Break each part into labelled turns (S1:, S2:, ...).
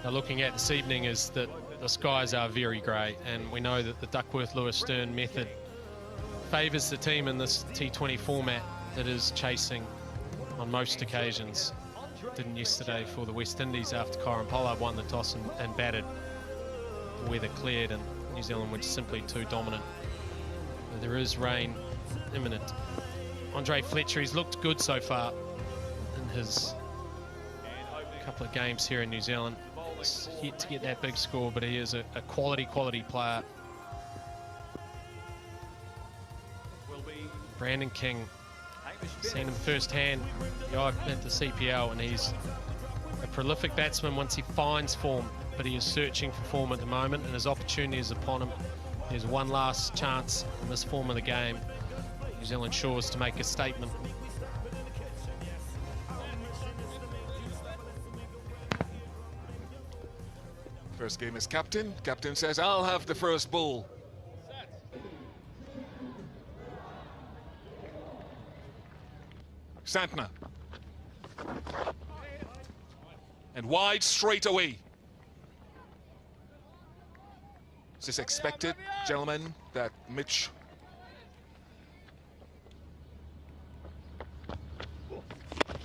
S1: they're looking at this evening is that the skies are very grey, and we know that the Duckworth-Lewis-Stern method favours the team in this T20 format that is chasing on most occasions. Didn't yesterday for the West Indies after Kyron Pollard won the toss and batted. The weather cleared and New Zealand were simply too dominant. But there is rain imminent. Andre Fletcher, he's looked good so far in his couple of games here in New Zealand. He's yet to get that big score, but he is a quality player. Brandon King, seen him firsthand at the CPL, and he's a prolific batsman once he finds form, but he is searching for form at the moment, and his opportunity is upon him. There's one last chance in this form of the game. New Zealand shores to make a statement.
S2: First game is captain. Captain says, I'll have the first ball. Santner. And wide straight away. Is this expected, gentlemen, that Mitch...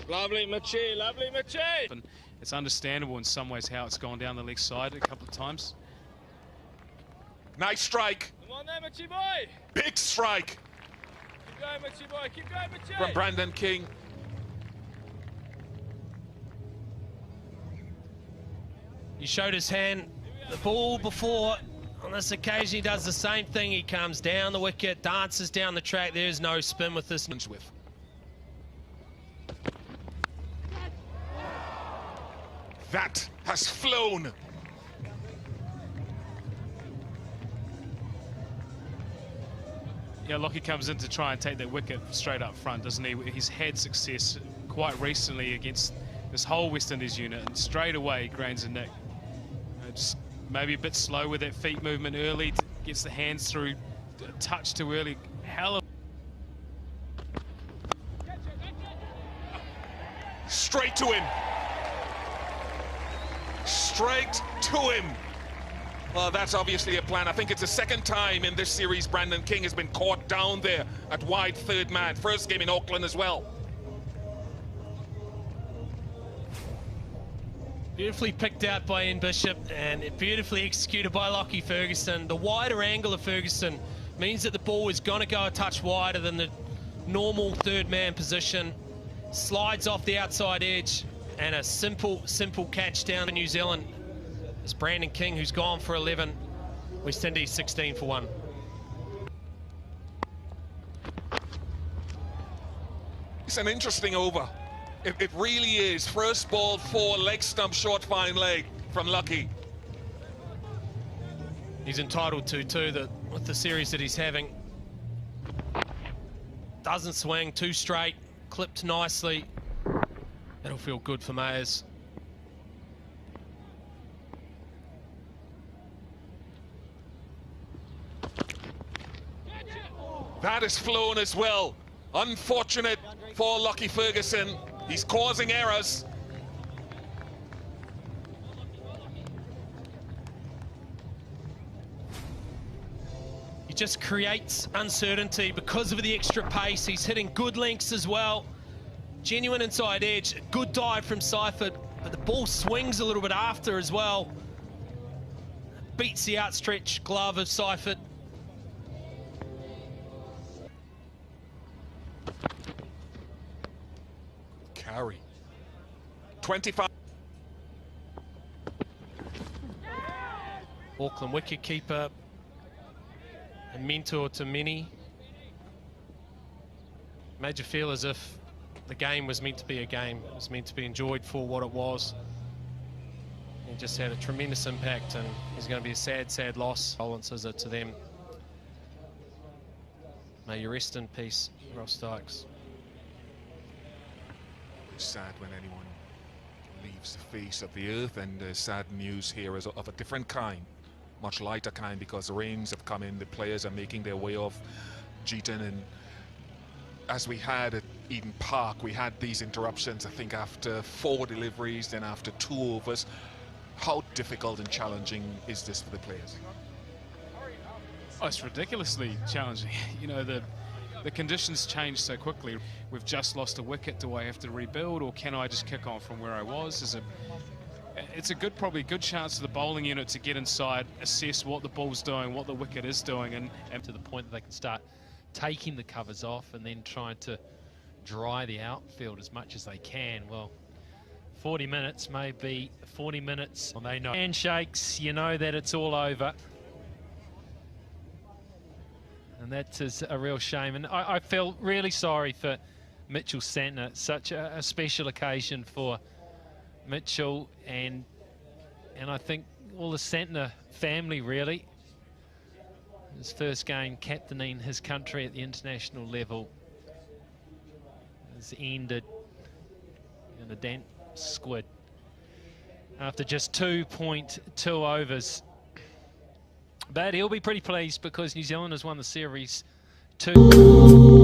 S3: Lovely Mitchie, lovely Mitchie! And it's understandable in some ways how it's gone down the leg side a couple of times.
S2: Nice strike.
S3: Come on there, Mitchie boy!
S2: Big strike.
S3: Keep going, Mitchie boy, keep going, Mitchie!
S2: From Brandon King.
S1: He showed his hand, the ball before. On this occasion, he does the same thing. He comes down the wicket, dances down the track. There's no spin with this.
S2: That has flown.
S3: Yeah, Lockie comes in to try and take that wicket straight up front, doesn't he? He's had success quite recently against this whole West Indies unit, and straight away grains a nick. Just maybe a bit slow with that feet movement early, gets the hands through, a touch too early. Hell of...
S2: Straight to him. Straight to him. Well, that's obviously a plan. I think it's the second time in this series Brandon King has been caught down there at wide third man. First game in Auckland as well.
S1: Beautifully picked out by Ian Bishop and beautifully executed by Lockie Ferguson. The wider angle of Ferguson means that the ball is going to go a touch wider than the normal third man position. Slides off the outside edge, and a simple catch down to New Zealand. It's Brandon King who's gone for 11. West Indies 16 for 1.
S2: It's an interesting over. It really is. First ball, 4, leg stump, short fine leg from Lucky.
S1: He's entitled to too, that with the series that he's having. Doesn't swing, too straight, clipped nicely. That'll feel good for Mayers.
S2: That has flown as well. Unfortunate for Lockie Ferguson. He's causing errors.
S1: He just creates uncertainty because of the extra pace. He's hitting good lengths as well. Genuine inside edge, good dive from Seifert, but the ball swings a little bit after as well. Beats the outstretched glove of Seifert.
S2: Carry. 25.
S1: Auckland wicketkeeper, a mentor to many. Made you feel as if the game was meant to be a game. It was meant to be enjoyed for what it was. He just had a tremendous impact, and he's going to be a sad loss. Condolences are to them. May you rest in peace, Ross Dykes.
S2: Sad when anyone leaves the face of the earth, and the sad news here is of a different kind, much lighter kind, because the rains have come in, the players are making their way off Jeeton, and as we had at Eden Park, we had these interruptions, I think after 4 deliveries, then after 2 overs. How difficult and challenging is this for the players?
S3: Oh, it's ridiculously challenging. You know, the conditions change so quickly. We've just lost a wicket. Do I have to rebuild, or can I just kick on from where I was? It's a probably good chance for the bowling unit to get inside, assess what the ball's doing, what the wicket is doing, and
S1: to the point that they can start taking the covers off and then trying to dry the outfield as much as they can. Well, 40 minutes, maybe 40 minutes. Well, they know handshakes, you know that it's all over. And that is a real shame. And I feel really sorry for Mitchell Santner. Such a special occasion for Mitchell and I think all the Santner family, really. His first game captaining his country at the international level has ended in a damp squid after just 2.2 overs. But he'll be pretty pleased because New Zealand has won the series 2.